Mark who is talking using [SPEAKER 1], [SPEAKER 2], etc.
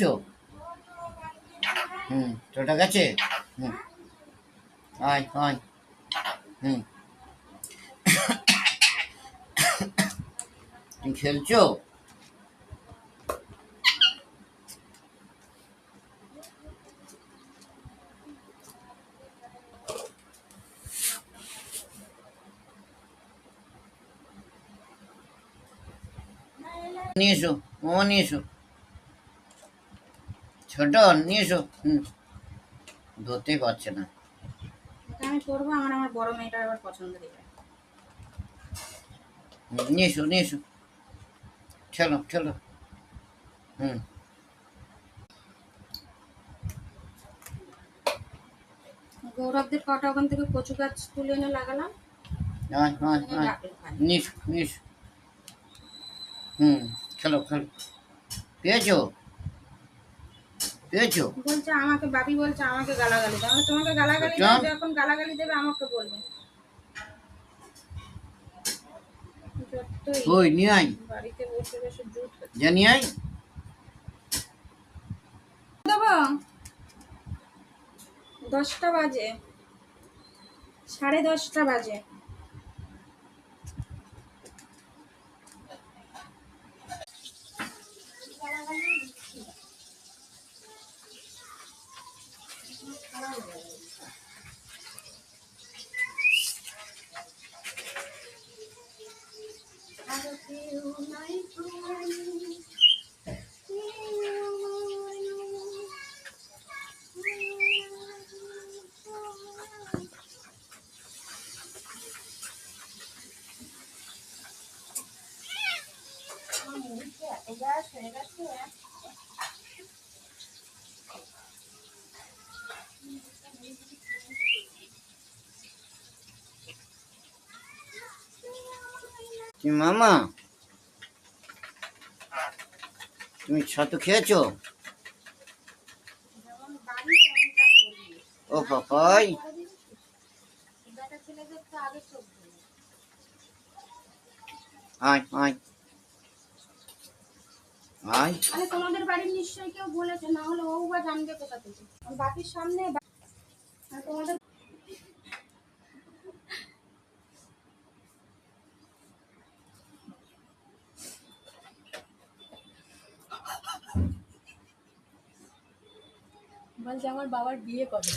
[SPEAKER 1] তো তোটা গেছে। হুম আয় আয়। হুম তুমি খেলছো? নিয়ে এসো, মোমো নিয়ে এসো, ছোট নিয়ে এসো। ধরতেই পারছে না।
[SPEAKER 2] আমি করবো, আমার বড় মেয়েটার আবার পছন্দ দিবে।
[SPEAKER 1] নিয়ে এসো নিয়ে এসো, খেলো খেলো। হুম
[SPEAKER 2] গৌরবদের কটা ওখান থেকে কচু গাছ তুলে এনে লাগালাম।
[SPEAKER 1] আয় আয় আয়, নিয়ে এসো নিয়ে এসো। খেলো খেলো। পেয়েছো পেয়েছো?
[SPEAKER 2] বলছে আমাকে, বাপি বলছে আমাকে গালাগালি দেবে। তোমাকে গালাগালি দেবে, যখন গালাগালি দেবে আমাকে বলবে।
[SPEAKER 1] ওই নিয়ে আয়,
[SPEAKER 2] বাড়িতে বসে বসে জুট
[SPEAKER 1] যা নিয়ে আয়।
[SPEAKER 2] দেবো। 10টা বাজে, 10:30 বাজে।
[SPEAKER 1] মামা, তুমি ছাতু খেয়েছো? ও পাপাই, আয় আয় আয়।
[SPEAKER 2] আরে তোমাদের বাড়ির নিশ্চয়ই কেউ বলেছে, না হলে ও বা জানবে কোথা থেকে। বাপির সামনে তোমাদের বলছে আমার বাবার বিয়ে কবে।